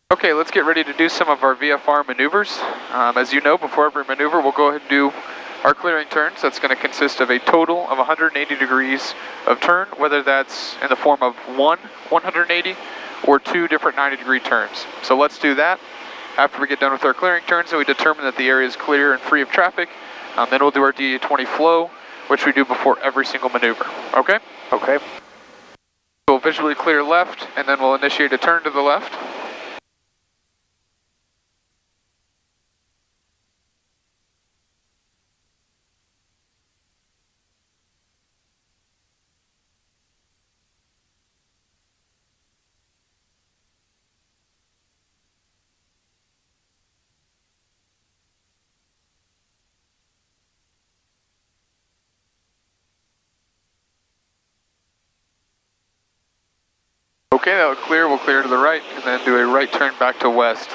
Okay, let's get ready to do some of our VFR maneuvers. As you know, before every maneuver, we'll go ahead and do our clearing turns. That's going to consist of a total of 180 degrees of turn, whether that's in the form of one 180 or two different 90-degree turns. So let's do that. After we get done with our clearing turns and we determine that the area is clear and free of traffic, then we'll do our DA-20 flow, which we do before every single maneuver. Okay? Okay. We'll visually clear left, and then we'll initiate a turn to the left. Okay, that'll clear. We'll clear to the right and then do a right turn back to west.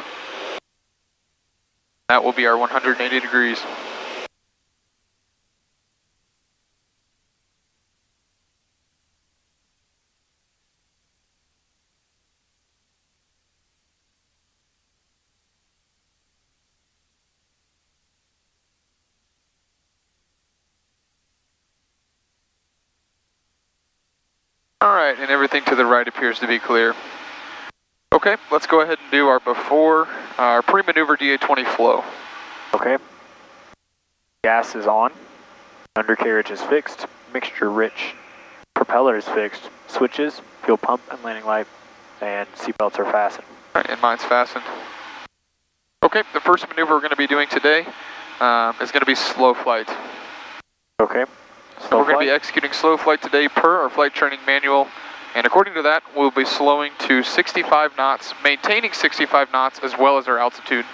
That will be our 180 degrees. Alright, and everything to the right appears to be clear. Okay, let's go ahead and do our pre-maneuver DA-20 flow. Okay. Gas is on. Undercarriage is fixed. Mixture rich. Propeller is fixed. Switches, fuel pump and landing light, and seatbelts are fastened. Alright, and mine's fastened. Okay, the first maneuver we're going to be doing today is going to be slow flight. Okay. So we're going to be executing slow flight today per our flight training manual, and according to that, we'll be slowing to 65 knots, maintaining 65 knots as well as our altitude.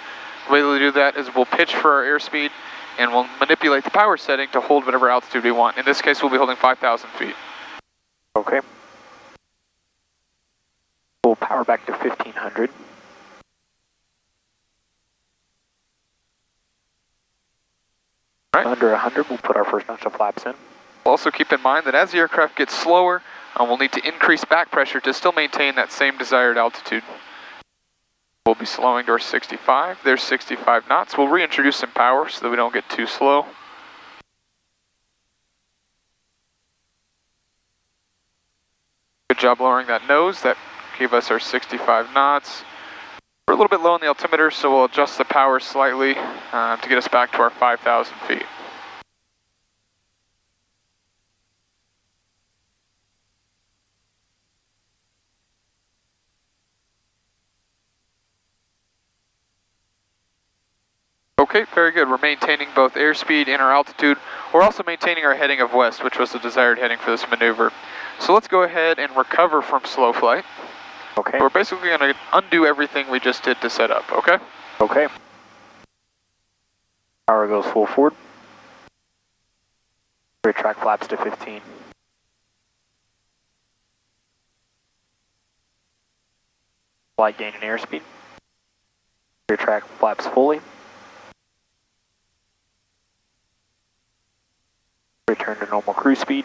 The way we'll do that is we'll pitch for our airspeed, and we'll manipulate the power setting to hold whatever altitude we want. In this case, we'll be holding 5,000 feet. Okay. We'll power back to 1,500. All right. Under 100, we'll put our first notch of flaps in. Also keep in mind that as the aircraft gets slower, we'll need to increase back pressure to still maintain that same desired altitude. We'll be slowing to our 65. There's 65 knots. We'll reintroduce some power so that we don't get too slow. Good job lowering that nose. That gave us our 65 knots. We're a little bit low on the altimeter, so we'll adjust the power slightly to get us back to our 5,000 feet. Okay, very good. We're maintaining both airspeed and our altitude. We're also maintaining our heading of west, which was the desired heading for this maneuver. So let's go ahead and recover from slow flight. Okay. We're basically going to undo everything we just did to set up, okay? Okay. Power goes full forward. Retract flaps to 15. Flight gain and airspeed. Retract flaps fully. Return to normal cruise speed.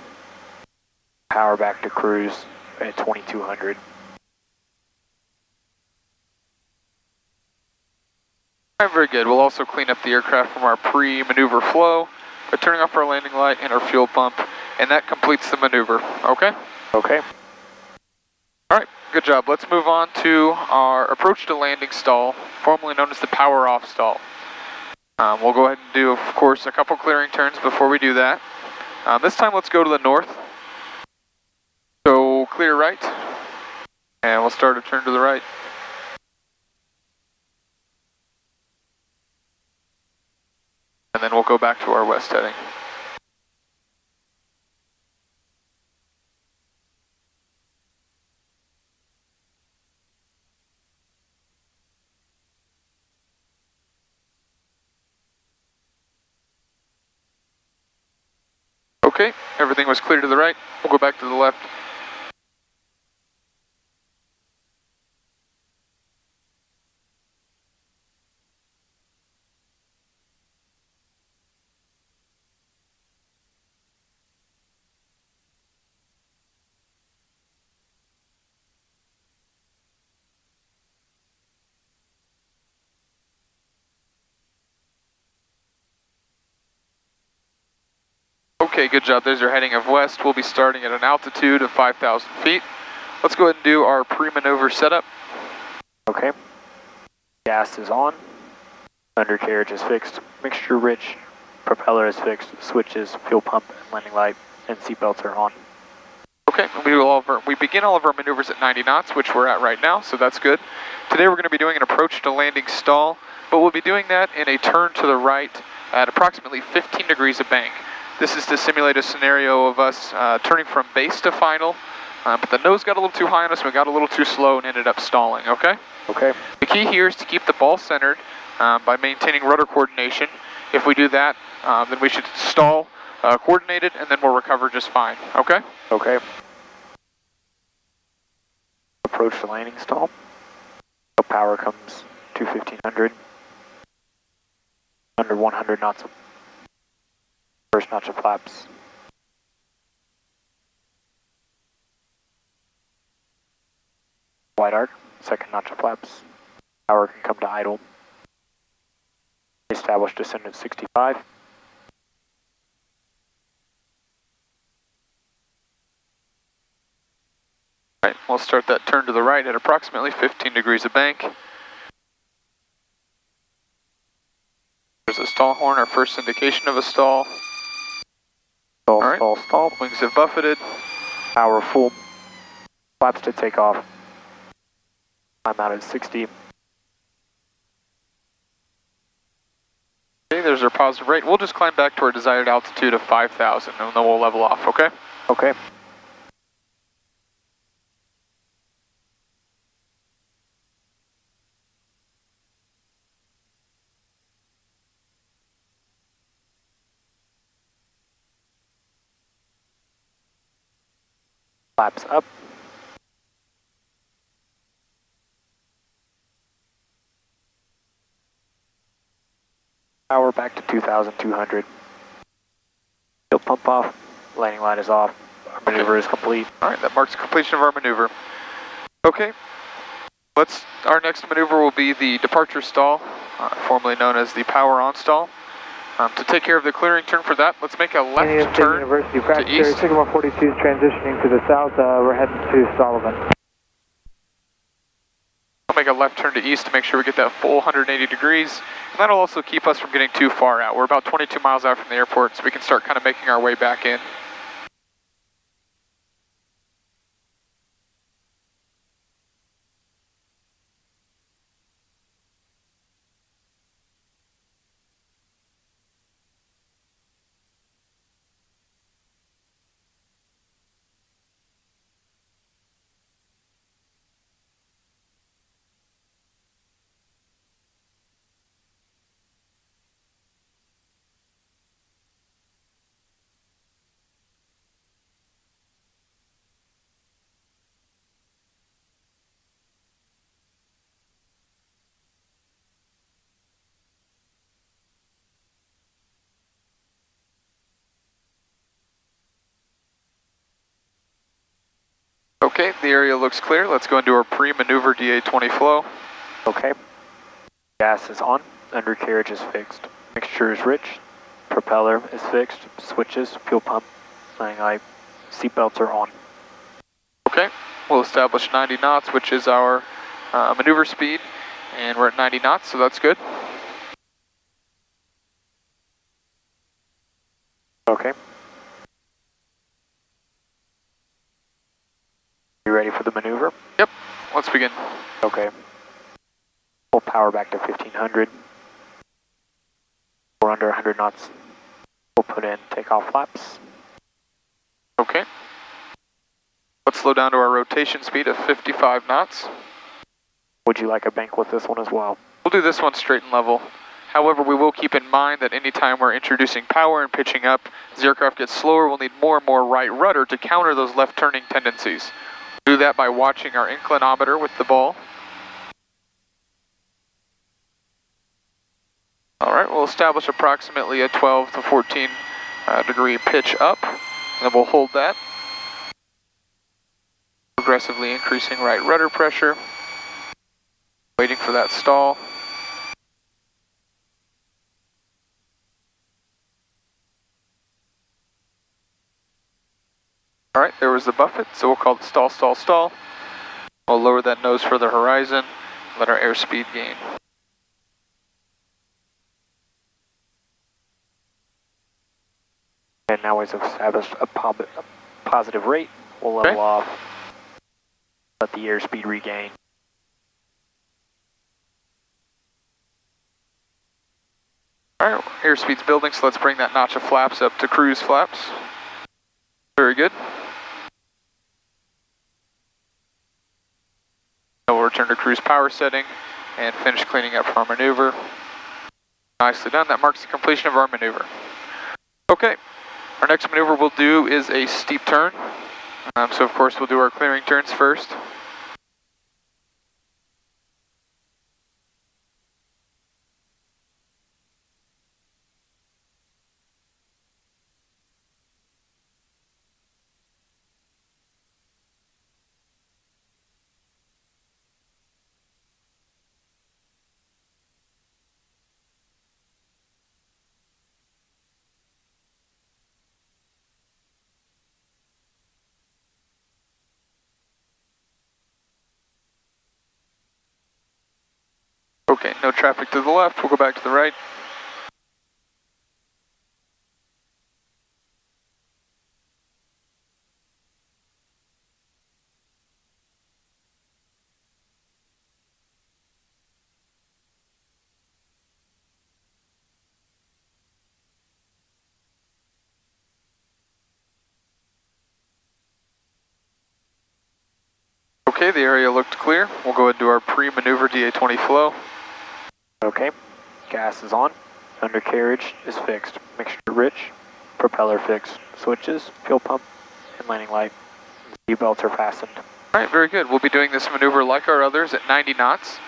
Power back to cruise at 2,200. All right, very good. We'll also clean up the aircraft from our pre-maneuver flow by turning off our landing light and our fuel pump, and that completes the maneuver, okay? Okay. All right, good job. Let's move on to our approach to landing stall, formerly known as the power off stall. We'll go ahead and do, of course, a couple clearing turns before we do that. This time, let's go to the north. So clear right, and we'll start a turn to the right. And then we'll go back to our west heading. Okay, everything was clear to the right. We'll go back to the left. Okay, good job. There's our heading of west. We'll be starting at an altitude of 5,000 feet. Let's go ahead and do our pre-maneuver setup. Okay. Gas is on. Undercarriage is fixed. Mixture rich. Propeller is fixed. Switches, fuel pump, and landing light, and seatbelts are on. Okay, we begin all of our maneuvers at 90 knots, which we're at right now, so that's good. Today we're going to be doing an approach to landing stall, but we'll be doing that in a turn to the right at approximately 15 degrees of bank. This is to simulate a scenario of us turning from base to final, but the nose got a little too high on us, we got a little too slow and ended up stalling, okay? Okay. The key here is to keep the ball centered by maintaining rudder coordination. If we do that, then we should stall coordinated, and then we'll recover just fine, okay? Okay. Approach the landing stall. So power comes to 1500. Under 100 knots of first notch of flaps. Wide arc, second notch of flaps. Power can come to idle. Established descent at 65. Right, we'll start that turn to the right at approximately 15 degrees of bank. There's a stall horn, our first indication of a stall. Stall, all right. Stall, stall. Wings have buffeted. Power full. Flaps to take off. I'm out at 60. Okay, there's our positive rate. We'll just climb back to our desired altitude of 5,000 and then we'll level off, okay? Okay. Flaps up. Power back to 2,200. Fuel pump off. Landing light is off. Our maneuver is complete. All right, that marks completion of our maneuver. Okay, our next maneuver will be the departure stall, formerly known as the power on stall. To take care of the clearing turn for that, let's make a left turn University to east. Sigma 42 is transitioning to the south. We're heading to Sullivan. I'll make a left turn to east to make sure we get that full 180 degrees. And that'll also keep us from getting too far out. We're about 22 miles out from the airport, so we can start kind of making our way back in. Okay, the area looks clear. Let's go into our pre-maneuver DA-20 flow. Okay. Gas is on. Undercarriage is fixed. Mixture is rich. Propeller is fixed. Switches, fuel pump, landing light, seatbelts are on. Okay, we'll establish 90 knots, which is our maneuver speed, and we're at 90 knots, so that's good. Okay. You ready for the maneuver? Yep, let's begin. Okay. Full power back to 1500. We're under 100 knots. We'll put in takeoff flaps. Okay. Let's slow down to our rotation speed of 55 knots. Would you like a bank with this one as well? We'll do this one straight and level. However, we will keep in mind that anytime we're introducing power and pitching up, as the aircraft gets slower, we'll need more and more right rudder to counter those left turning tendencies. We'll do that by watching our inclinometer with the ball. All right, we'll establish approximately a 12 to 14 degree pitch up, and then we'll hold that. Progressively increasing right rudder pressure. Waiting for that stall. Alright, there was the buffet, so we'll call it stall, stall, stall. We'll lower that nose for the horizon, let our airspeed gain. And now we've established a positive rate. We'll level off, let the airspeed regain. Alright, airspeed's building, so let's bring that notch of flaps up to cruise flaps. Very good. Now we'll return to cruise power setting and finish cleaning up our maneuver. Nicely done. That marks the completion of our maneuver. Okay, our next maneuver we'll do is a steep turn. So of course we'll do our clearing turns first. Okay, no traffic to the left, we'll go back to the right. Okay, the area looked clear. We'll go ahead and do our pre-maneuver DA-20 flow. Okay, gas is on, undercarriage is fixed, mixture rich, propeller fixed, switches, fuel pump, and landing light. The belts are fastened. Alright, very good. We'll be doing this maneuver like our others at 90 knots.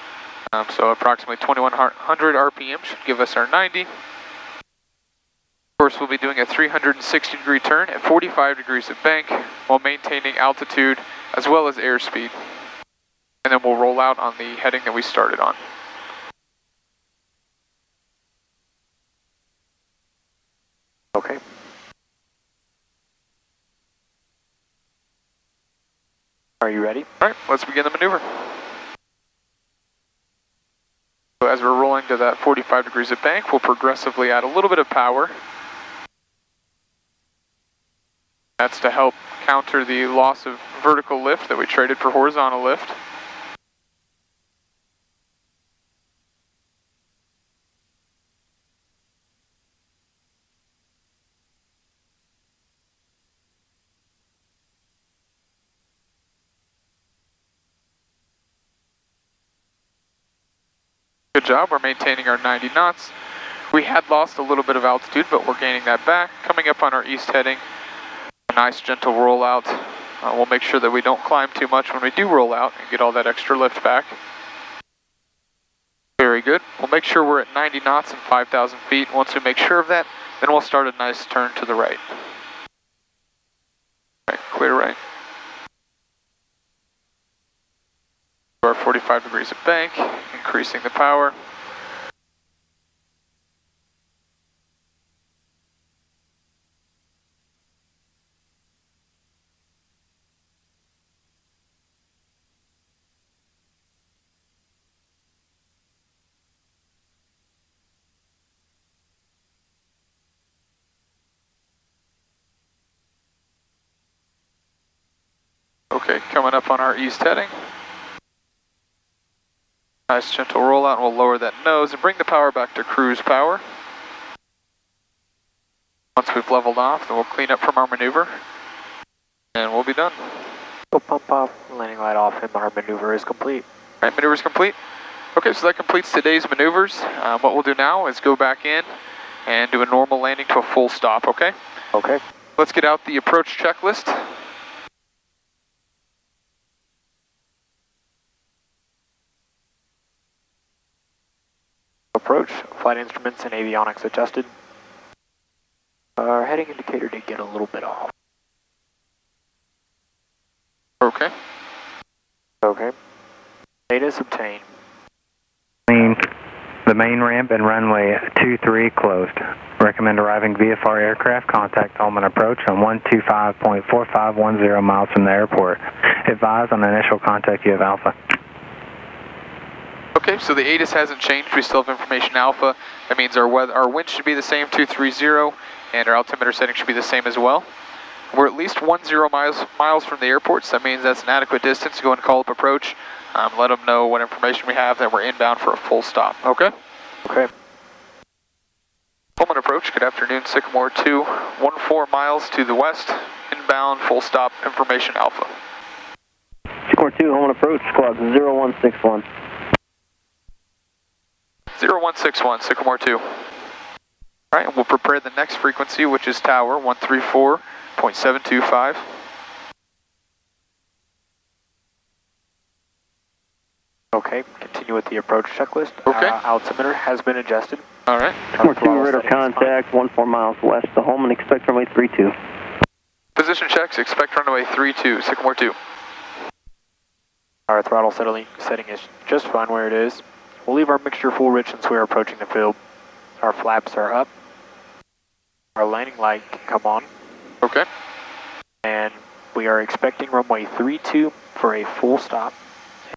So approximately 2100 RPM should give us our 90. Of course, we'll be doing a 360 degree turn at 45 degrees of bank while maintaining altitude as well as airspeed. And then we'll roll out on the heading that we started on. Okay. Are you ready? Alright, let's begin the maneuver. So as we're rolling to that 45 degrees of bank, we'll progressively add a little bit of power. That's to help counter the loss of vertical lift that we traded for horizontal lift. Good job, we're maintaining our 90 knots. We had lost a little bit of altitude, but we're gaining that back. Coming up on our east heading, a nice gentle rollout. We'll make sure that we don't climb too much when we do roll out and get all that extra lift back. Very good. We'll make sure we're at 90 knots and 5,000 feet. Once we make sure of that, then we'll start a nice turn to the right. All right, clear right. Our 45 degrees of bank, increasing the power. Okay, coming up on our east heading. Nice gentle rollout, and we'll lower that nose and bring the power back to cruise power. Once we've leveled off, then we'll clean up from our maneuver, and we'll be done. We'll pump off, landing light off, and our maneuver is complete. All right, maneuver is complete. Okay, so that completes today's maneuvers. What we'll do now is go back in and do a normal landing to a full stop, okay? Okay. Let's get out the approach checklist. Approach, flight instruments and avionics adjusted. Our heading indicator did get a little bit off. Okay. Okay. Data obtained. The main ramp and runway 23 closed. Recommend arriving VFR aircraft. Contact home and approach on 125.4510 miles from the airport. Advise on initial contact you have Alpha. Okay, so the ATIS hasn't changed. We still have information Alpha. That means our wind should be the same, 230, and our altimeter setting should be the same as well. We're at least 10 miles from the airport, so that means that's an adequate distance to go and call up approach. Let them know what information we have, that we're inbound for a full stop, okay? Okay. Home and approach, good afternoon, Sycamore 2, 14 miles to the west, inbound, full stop, information Alpha. Sycamore 2, home and approach, squad 0161. 0161, Sycamore 2. Alright, we'll prepare the next frequency, which is tower 134.725. Okay, continue with the approach checklist. Okay. Altimeter has been adjusted. Alright. Sycamore 2, radar contact, 14 miles west to home and expect runway 32. Position checks, expect runway 32, Sycamore 2. Our throttle setting is just fine where it is. We'll leave our mixture full rich since we are approaching the field. Our flaps are up. Our landing light can come on. Okay. And we are expecting runway 32 for a full stop.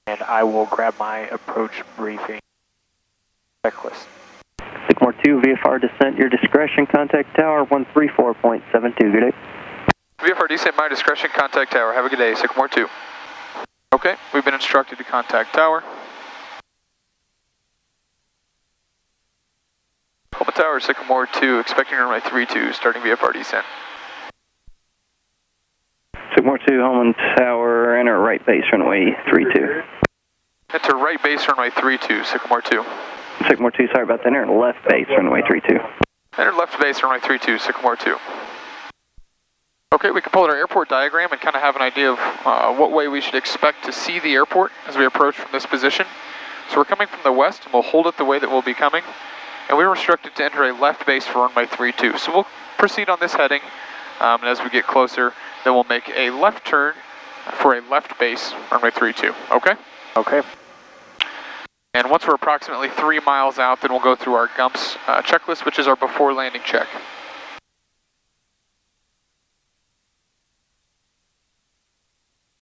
And I will grab my approach briefing checklist. Sycamore 2, VFR descent, your discretion, contact tower 134.72, good day. VFR descent, my discretion, contact tower. Have a good day, Sycamore 2. Okay, we've been instructed to contact tower. Home tower, Sycamore 2, expecting runway 32, starting VFR descent. Sycamore 2, home and tower, enter right base runway 32. Enter right base runway 32, Sycamore 2. Sycamore 2, sorry about that, enter left base runway 32. Enter left base runway 32, Sycamore 2. Okay, we can pull out our airport diagram and kind of have an idea of what way we should expect to see the airport as we approach from this position. So we're coming from the west, and we'll hold it the way that we'll be coming. And we're instructed to enter a left base for runway 32. So we'll proceed on this heading, and as we get closer, then we'll make a left turn for a left base runway 32, okay? Okay. And once we're approximately 3 miles out, then we'll go through our GUMPS checklist, which is our before landing check.